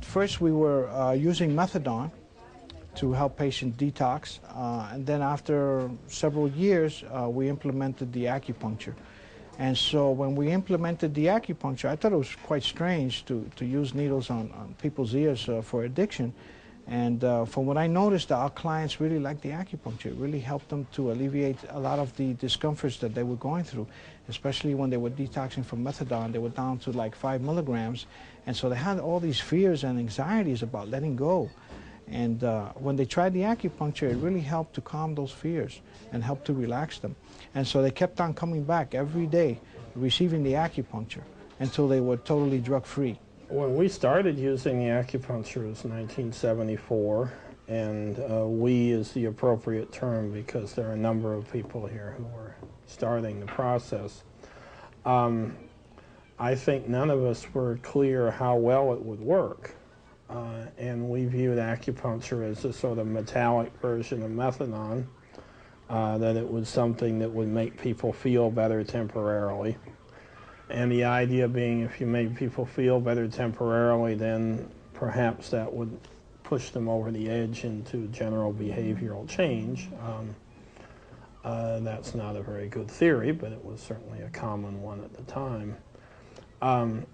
At first we were using methadone to help patients detox, and then after several years we implemented the acupuncture. And so when we implemented the acupuncture, I thought it was quite strange to use needles on people's ears for addiction. And from what I noticed, our clients really liked the acupuncture. It really helped them to alleviate a lot of the discomforts that they were going through, especially when they were detoxing from methadone. They were down to like 5 milligrams. And so they had all these fears and anxieties about letting go. And when they tried the acupuncture, it really helped to calm those fears and help to relax them. And so they kept on coming back every day, receiving the acupuncture until they were totally drug-free. When we started using the acupuncture, it was 1974, and we is the appropriate term because there are a number of people here who were starting the process. I think none of us were clear how well it would work. And we viewed acupuncture as a sort of metallic version of methadone, that it was something that would make people feel better temporarily. And the idea being if you made people feel better temporarily, then perhaps that would push them over the edge into general behavioral change. That's not a very good theory, but it was certainly a common one at the time. And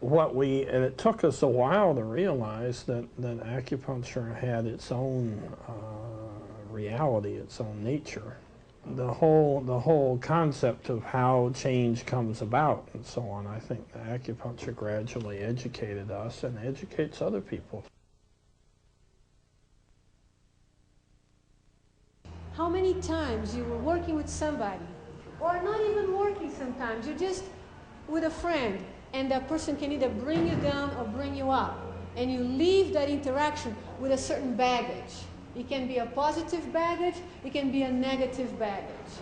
it took us a while to realize that acupuncture had its own reality, its own nature. The whole concept of how change comes about and so on, I think the acupuncture gradually educated us and educates other people. How many times you were working with somebody, or not even working sometimes, you're just with a friend, and that person can either bring you down or bring you up, and you leave that interaction with a certain baggage. It can be a positive baggage, it can be a negative baggage.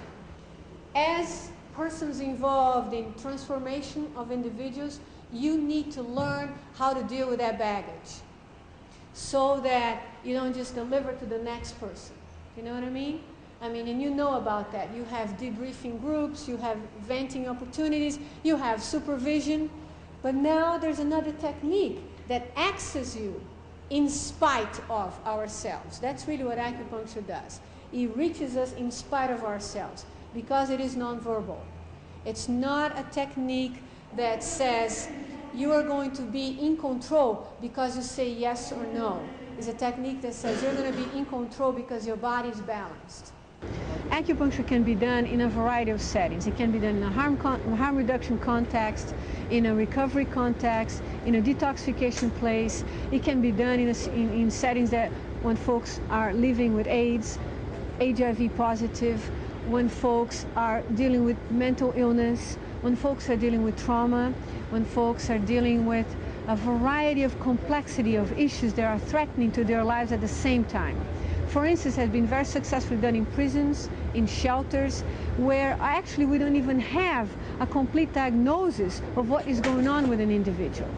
As persons involved in transformation of individuals, you need to learn how to deal with that baggage so that you don't just deliver to the next person. You know what I mean? And you know about that. You have debriefing groups, you have venting opportunities, you have supervision. But now there's another technique that accesses you in spite of ourselves. That's really what acupuncture does. It reaches us in spite of ourselves because it is nonverbal. It's not a technique that says you are going to be in control because you say yes or no. It's a technique that says you're going to be in control because your body is balanced. Acupuncture can be done in a variety of settings. It can be done in a harm reduction context, in a recovery context, in a detoxification place. It can be done in settings that when folks are living with AIDS, HIV positive, when folks are dealing with mental illness, when folks are dealing with trauma, when folks are dealing with a variety of complexity of issues that are threatening to their lives at the same time. For instance, has been very successfully done in prisons, in shelters, where actually we don't even have a complete diagnosis of what is going on with an individual.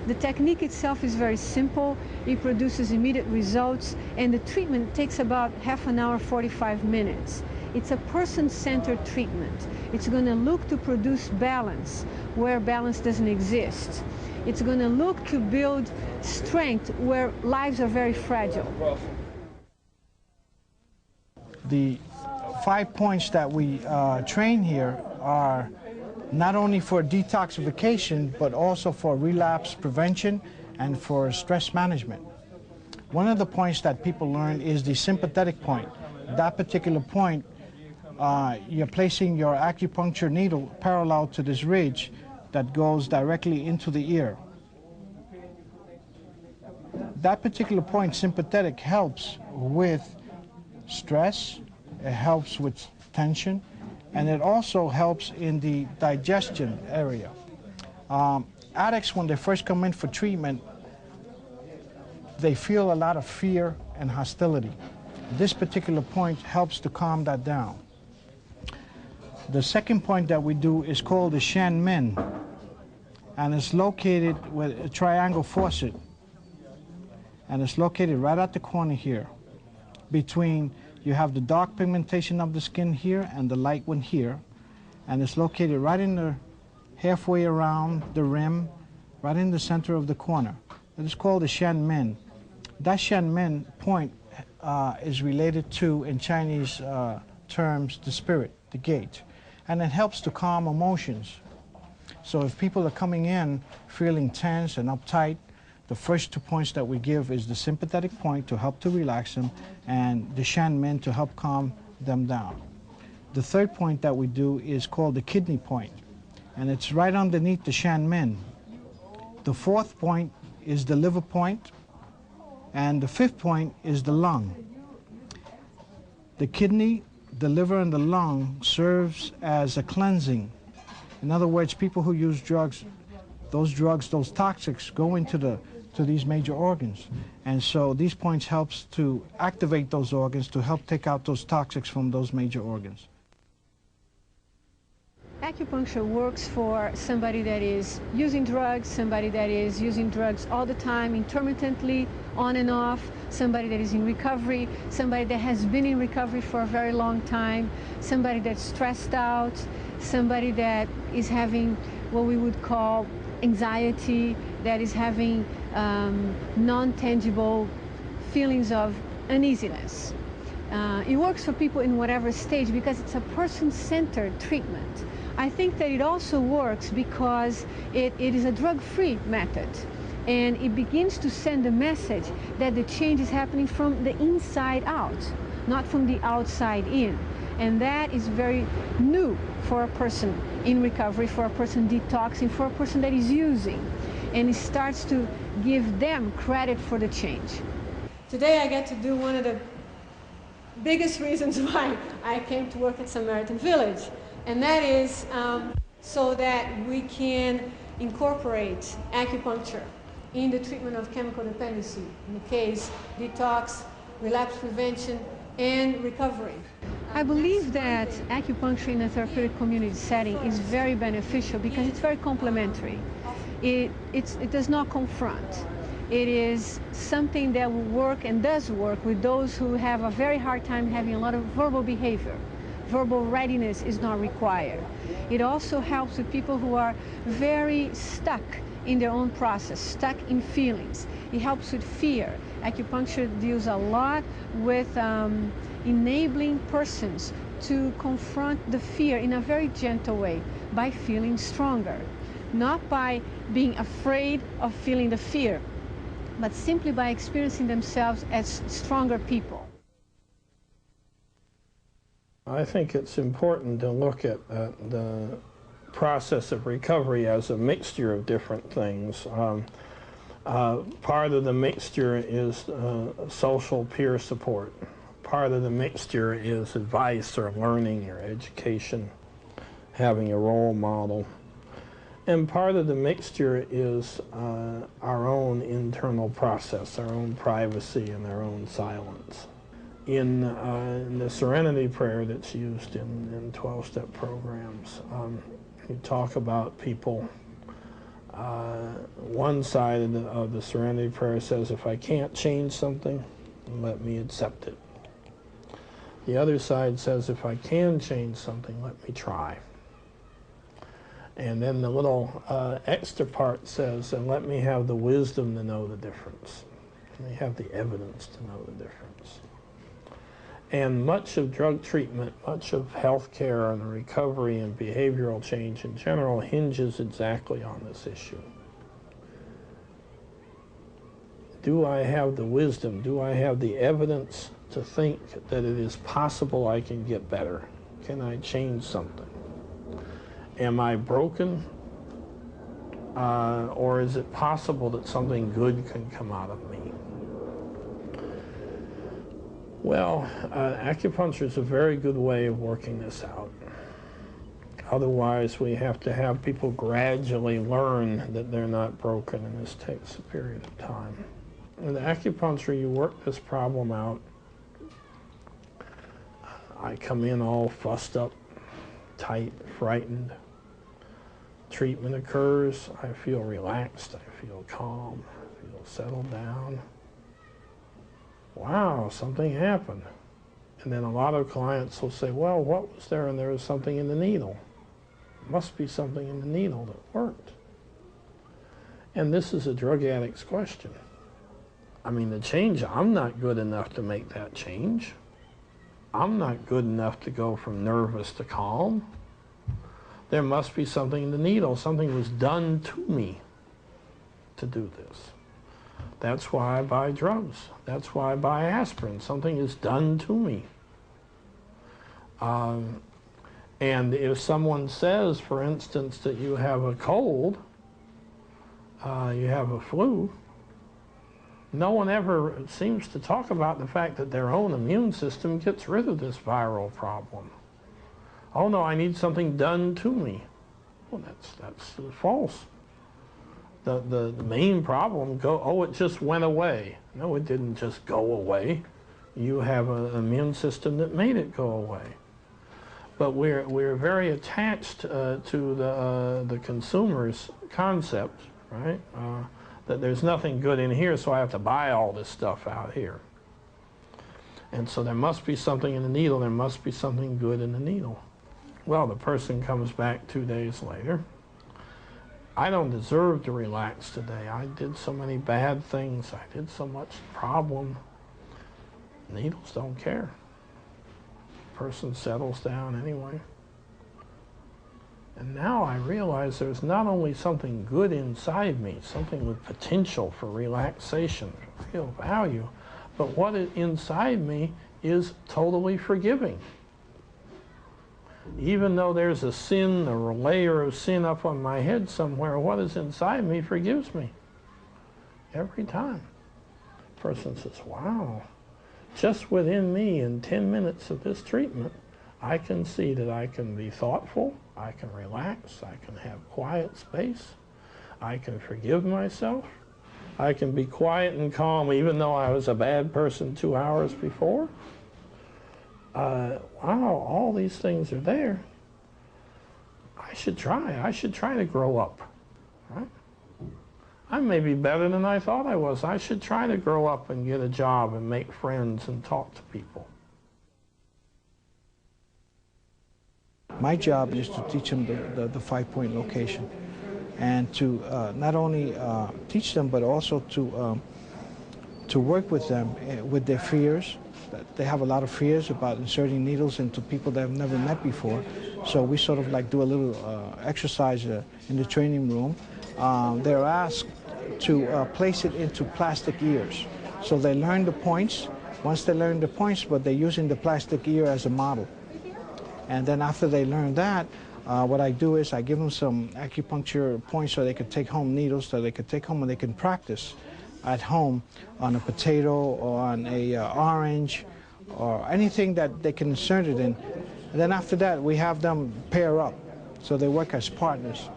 The technique itself is very simple, it produces immediate results, and the treatment takes about half an hour, 45 minutes. It's a person-centered treatment. It's going to look to produce balance where balance doesn't exist. It's going to look to build strength where lives are very fragile. The 5 points that we train here are not only for detoxification, but also for relapse prevention and for stress management. One of the points that people learn is the sympathetic point. That particular point, you're placing your acupuncture needle parallel to this ridge that goes directly into the ear. That particular point, sympathetic, helps with stress, it helps with tension, and it also helps in the digestion area. Addicts, when they first come in for treatment, they feel a lot of fear and hostility. This particular point helps to calm that down. The second point that we do is called the Shan Min, and it's located with a triangle faucet, and it's located right at the corner here. Between, you have the dark pigmentation of the skin here and the light one here, and it's located right in the halfway around the rim, right in the center of the corner. It is called the Shan Men. That Shan Men point is related to, in Chinese terms, the spirit, the gate. And it helps to calm emotions. So if people are coming in feeling tense and uptight, the first 2 points that we give is the sympathetic point to help to relax them, and the Shan Men to help calm them down. The third point that we do is called the kidney point, and it's right underneath the Shan Men. The fourth point is the liver point, and the fifth point is the lung. The kidney, the liver, and the lung serves as a cleansing. In other words, people who use drugs, those toxics go into these major organs. And so these points helps to activate those organs to help take out those toxics from those major organs. Acupuncture works for somebody that is using drugs, somebody that is using drugs all the time, intermittently, on and off, somebody that is in recovery, somebody that has been in recovery for a very long time, somebody that's stressed out, somebody that is having what we would call anxiety, that is having non-tangible feelings of uneasiness. It works for people in whatever stage because it's a person-centered treatment. I think that it also works because it is a drug-free method, and it begins to send a message that the change is happening from the inside out, not from the outside in. And that is very new for a person in recovery, for a person detoxing, for a person that is using. And it starts to give them credit for the change. Today I get to do one of the biggest reasons why I came to work at Samaritan Village. And that is so that we can incorporate acupuncture in the treatment of chemical dependency, in the case detox, relapse prevention, and recovery. I believe that acupuncture in a therapeutic community setting is very beneficial because it's very complementary. It does not confront. It is something that will work and does work with those who have a very hard time having a lot of verbal behavior. Verbal readiness is not required. It also helps with people who are very stuck in their own process, stuck in feelings. It helps with fear. Acupuncture deals a lot with enabling persons to confront the fear in a very gentle way by feeling stronger, not by being afraid of feeling the fear, but simply by experiencing themselves as stronger people. I think it's important to look at the process of recovery as a mixture of different things. Part of the mixture is social peer support. Part of the mixture is advice or learning or education, having a role model. And part of the mixture is our own internal process, our own privacy and our own silence. In the Serenity Prayer that's used in 12-step programs, you talk about people. One side of the Serenity Prayer says, if I can't change something, let me accept it. The other side says, if I can change something, let me try. And then the little extra part says, and let me have the wisdom to know the difference. Let me have the evidence to know the difference. And much of drug treatment, much of health care and recovery and behavioral change in general hinges exactly on this issue. Do I have the wisdom? Do I have the evidence to think that it is possible I can get better? Can I change something? Am I broken? Or is it possible that something good can come out of me? Well, acupuncture is a very good way of working this out. Otherwise, we have to have people gradually learn that they're not broken, and this takes a period of time. With acupuncture, you work this problem out. I come in all fussed up, tight, frightened. Treatment occurs. I feel relaxed. I feel calm. I feel settled down. Wow, something happened. And then a lot of clients will say, well, what was there? And there was something in the needle. Must be something in the needle that worked. And this is a drug addict's question. I mean, the change, I'm not good enough to make that change. I'm not good enough to go from nervous to calm. There must be something in the needle. Something was done to me to do this. That's why I buy drugs. That's why I buy aspirin. Something is done to me. And if someone says, for instance, that you have a cold, you have a flu, no one ever seems to talk about the fact that their own immune system gets rid of this viral problem. Oh no, I need something done to me. Well, that's false. The main problem, oh, it just went away. No, it didn't just go away. You have an immune system that made it go away. But we're very attached to the consumer's concept, right? That there's nothing good in here, so I have to buy all this stuff out here. And so there must be something in the needle. There must be something good in the needle. Well, the person comes back 2 days later. I don't deserve to relax today. I did so many bad things. I did so much problem. Needles don't care. Person settles down anyway. And now I realize there's not only something good inside me, something with potential for relaxation, real value, but what is inside me is totally forgiving. Even though there's a sin, or a layer of sin up on my head somewhere, what is inside me forgives me. Every time. The person says, wow, just within me in 10 minutes of this treatment, I can see that I can be thoughtful, I can relax, I can have quiet space, I can forgive myself, I can be quiet and calm even though I was a bad person 2 hours before. Wow, all these things are there. I should try to grow up, right? I may be better than I thought I was. I should try to grow up and get a job and make friends and talk to people. My job is to teach them the 5-point location, and to not only teach them, but also to work with them with their fears. They have a lot of fears about inserting needles into people they have never met before. So we sort of like do a little exercise in the training room. They're asked to place it into plastic ears. So they learn the points. Once they learn the points, but they're using the plastic ear as a model. And then after they learn that, what I do is I give them some acupuncture points so they can take home needles, so they can take home and they can practice at home on a potato or on a orange or anything that they can insert it in. And then after that, we have them pair up, so they work as partners.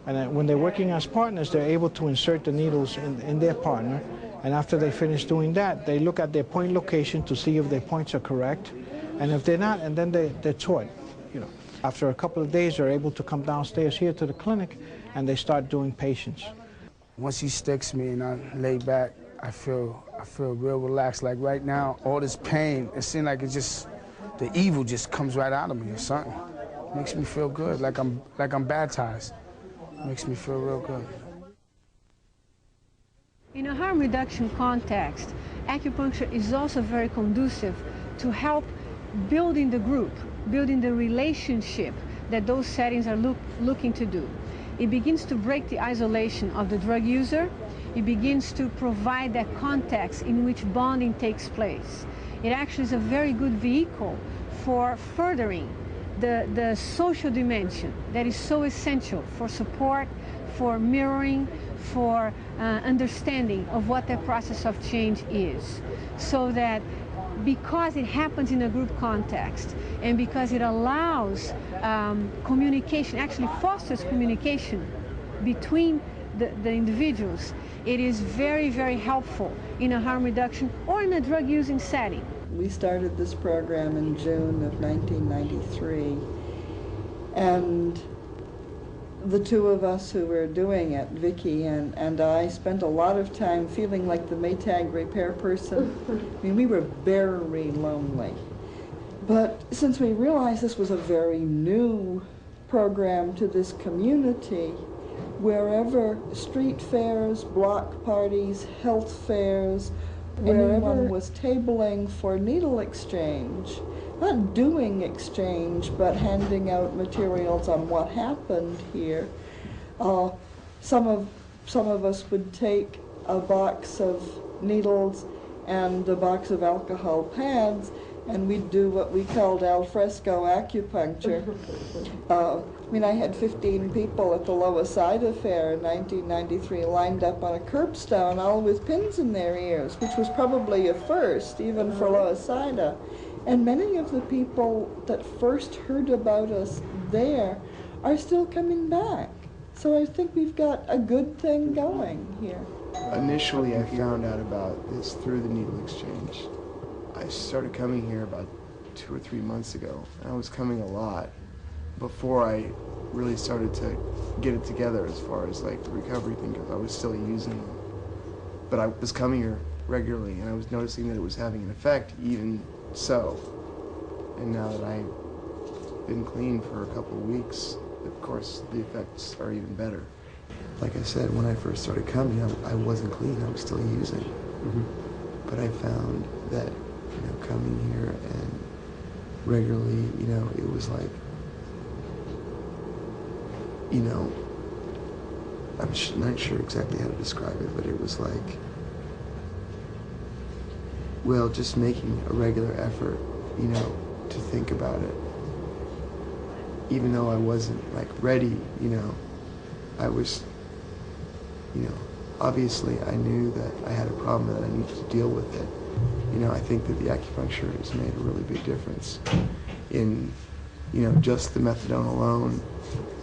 And then when they're working as partners, they're able to insert the needles in their partner. And after they finish doing that, they look at their point location to see if their points are correct. And if they're not, and then they're taught. You know, after a couple of days, they're able to come downstairs here to the clinic, and they start doing patients. Once he sticks me and I lay back, I feel real relaxed. Like right now, all this pain, it seems like it's just, the evil just comes right out of me or something. Makes me feel good, like I'm baptized. Makes me feel real good. In a harm reduction context, acupuncture is also very conducive to help building the group, building the relationship that those settings are looking to do. It begins to break the isolation of the drug user. It begins to provide that context in which bonding takes place. It actually is a very good vehicle for furthering the social dimension that is so essential for support, for mirroring, for understanding of what the process of change is. So that because it happens in a group context and because it allows communication, actually fosters communication between the individuals, it is very, very helpful in a harm reduction or in a drug using setting. We started this program in June of 1993, and the two of us who were doing it, Vicki and I, spent a lot of time feeling like the Maytag repair person. I mean, we were very lonely. But since we realized this was a very new program to this community, wherever, street fairs, block parties, health fairs, wherever anyone was tabling for needle exchange, not doing exchange, but handing out materials on what happened here. Some of us would take a box of needles and a box of alcohol pads, and we'd do what we called al fresco acupuncture. I had 15 people at the Lower Sida Fair in 1993 lined up on a curbstone, all with pins in their ears, which was probably a first, even for Lower Sida. And many of the people that first heard about us there are still coming back. So I think we've got a good thing going here. Initially, I found out about this through the needle exchange. I started coming here about 2 or 3 months ago, and I was coming a lot before I really started to get it together as far as like the recovery thing, because I was still using them. But I was coming here regularly, and I was noticing that it was having an effect even so. And now that I've been clean for a couple of weeks, of course, the effects are even better. Like I said, when I first started coming, I wasn't clean, I was still using. Mm-hmm. But I found that, coming here and regularly, it was like, I'm not sure exactly how to describe it, but it was like, well, just making a regular effort, to think about it. Even though I wasn't like ready, I was, obviously I knew that I had a problem that I needed to deal with it. I think that the acupuncture has made a really big difference in, just the methadone alone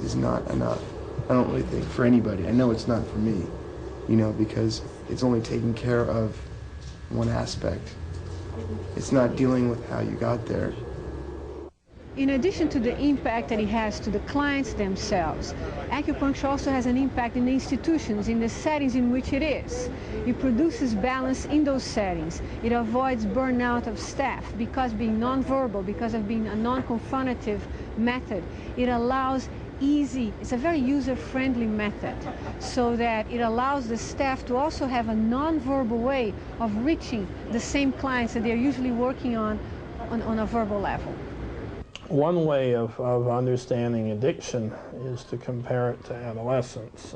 is not enough. I don't really think for anybody. I know it's not for me, because it's only taking care of one aspect. It's not dealing with how you got there. In addition to the impact that it has to the clients themselves, acupuncture also has an impact in the institutions, in the settings in which it is. It produces balance in those settings. It avoids burnout of staff because being nonverbal, because of being a non-confrontative method. It allows it's a very user-friendly method, so that it allows the staff to also have a nonverbal way of reaching the same clients that they're usually working on a verbal level. One way of understanding addiction is to compare it to adolescence.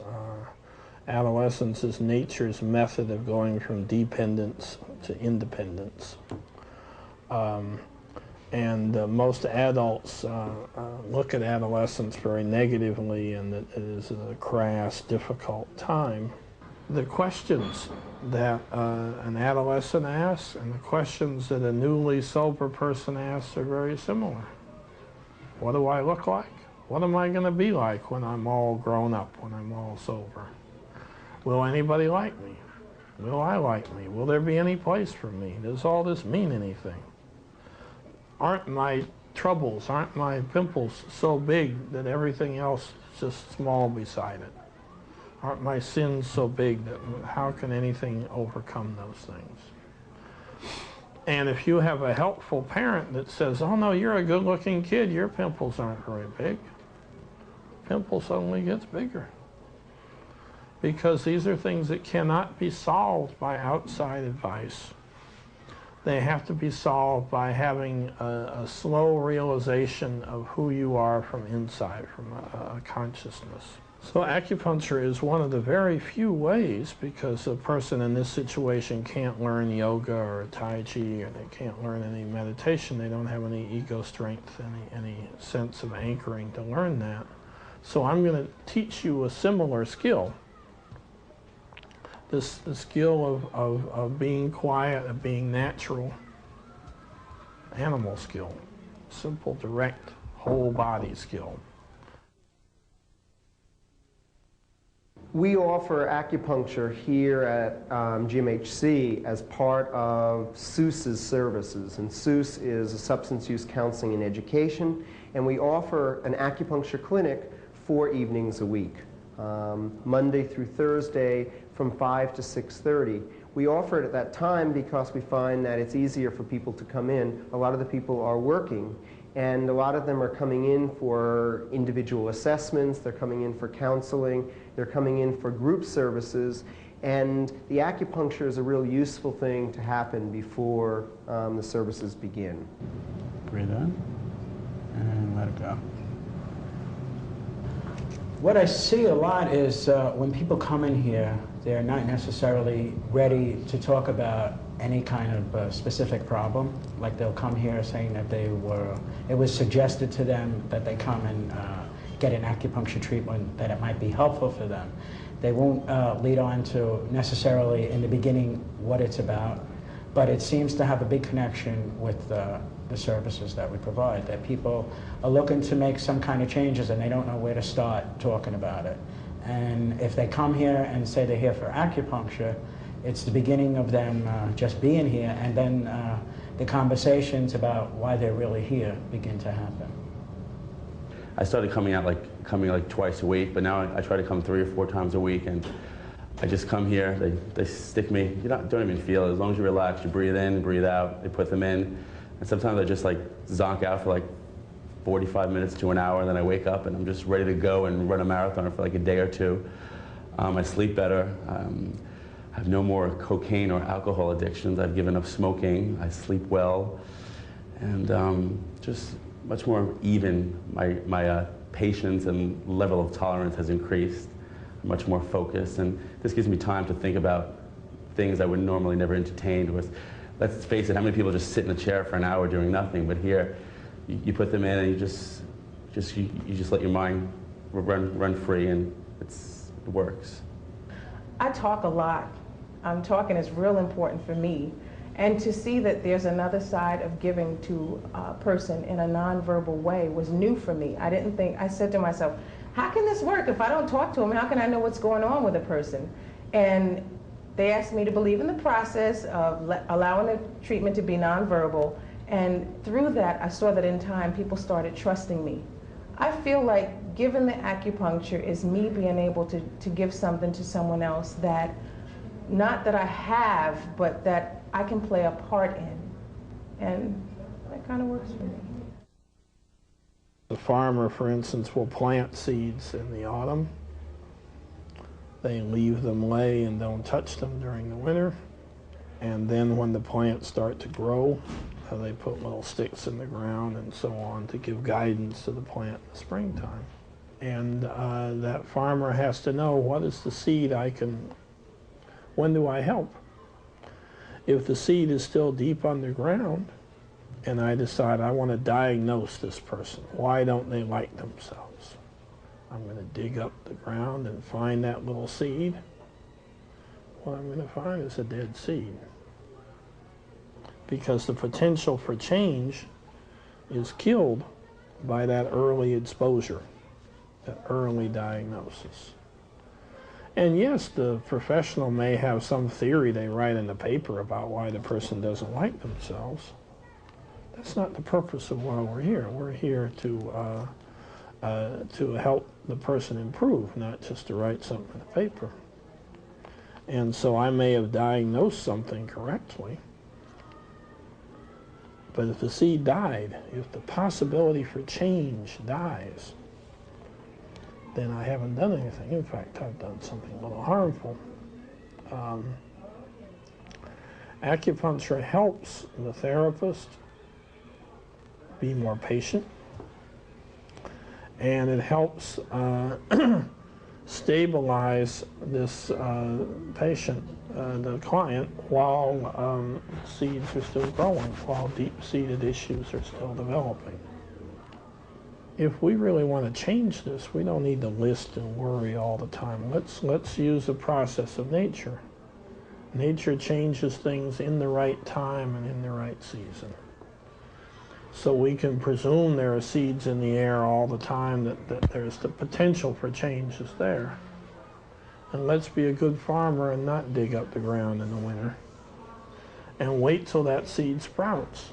Adolescence is nature's method of going from dependence to independence. Most adults look at adolescence very negatively, and that it is a crass, difficult time. The questions that an adolescent asks and the questions that a newly sober person asks are very similar. What do I look like? What am I going to be like when I'm all grown up, when I'm all sober? Will anybody like me? Will I like me? Will there be any place for me? Does all this mean anything? Aren't my troubles, aren't my pimples so big that everything else is just small beside it? Aren't my sins so big that how can anything overcome those things? And if you have a helpful parent that says, oh no, you're a good-looking kid, your pimples aren't very big, pimple suddenly gets bigger. Because these are things that cannot be solved by outside advice. They have to be solved by having a slow realization of who you are from inside, from a consciousness. So acupuncture is one of the very few ways, because a person in this situation can't learn yoga or Tai Chi, or they can't learn any meditation. They don't have any ego strength, any sense of anchoring to learn that. So I'm going to teach you a similar skill. The skill of being quiet, of being natural, animal skill, simple, direct, whole body skill. We offer acupuncture here at GMHC as part of SUS's services, and SUS is a Substance Use Counseling and Education, and we offer an acupuncture clinic 4 evenings a week, Monday through Thursday from 5 to 6:30. We offer it at that time because we find that it's easier for people to come in. A lot of the people are working, And a lot of them are coming in for individual assessments, they're coming in for counseling, they're coming in for group services, and the acupuncture is a real useful thing to happen before the services begin. Breathe in and let it go. What I see a lot is when people come in here, they're not necessarily ready to talk about any kind of specific problem. Like they'll come here saying that it was suggested to them that they come and get an acupuncture treatment, that it might be helpful for them. They won't lead on to necessarily in the beginning what it's about, but it seems to have a big connection with the services that we provide, that people are looking to make some kind of changes and they don't know where to start talking about it. And if they come here and say they're here for acupuncture, it's the beginning of them just being here, and then the conversations about why they're really here begin to happen. I started coming like twice a week, but now I try to come 3 or 4 times a week, and I just come here, they stick me, you don't even feel it. As long as you relax, you breathe in, breathe out, they put them in, and sometimes I just like zonk out for like 45 minutes to an hour, and then I wake up and I'm just ready to go and run a marathon for like a day or two. I sleep better. I have no more cocaine or alcohol addictions. I've given up smoking. I sleep well, and just much more even. My patience and level of tolerance has increased. I'm much more focused, and this gives me time to think about things I would normally never entertain. Let's face it, how many people just sit in a chair for an hour doing nothing? But here, you put them in, and you just let your mind run free, and it works. I talk a lot. Talking is real important for me. And to see that there's another side of giving to a person in a nonverbal way was new for me. I said to myself, how can this work? If I don't talk to them, how can I know what's going on with a person? And they asked me to believe in the process of allowing the treatment to be nonverbal. And through that, I saw that in time, people started trusting me. I feel like giving the acupuncture is me being able to give something to someone else that, not that I have, but that I can play a part in. And that kind of works for me. The farmer, for instance, will plant seeds in the autumn. They leave them lay and don't touch them during the winter. And then when the plants start to grow, they put little sticks in the ground and so on to give guidance to the plant in the springtime. And that farmer has to know, what is the seed when do I help? If the seed is still deep underground and I decide I want to diagnose this person, why don't they like themselves? I'm going to dig up the ground and find that little seed. What I'm going to find is a dead seed. Because the potential for change is killed by that early exposure, that early diagnosis. And yes, the professional may have some theory they write in the paper about why the person doesn't like themselves. That's not the purpose of why we're here. We're here to help the person improve, not just to write something in the paper. And so I may have diagnosed something correctly, but if the seed died, if the possibility for change dies, then I haven't done anything. In fact, I've done something a little harmful. Acupuncture helps the therapist be more patient, and it helps stabilize this patient, the client, while seeds are still growing, while deep-seated issues are still developing. If we really want to change this, we don't need to list and worry all the time. Let's use the process of nature. Nature changes things in the right time and in the right season. So we can presume there are seeds in the air all the time, that there's the potential for change is there. And let's be a good farmer and not dig up the ground in the winter and wait till that seed sprouts.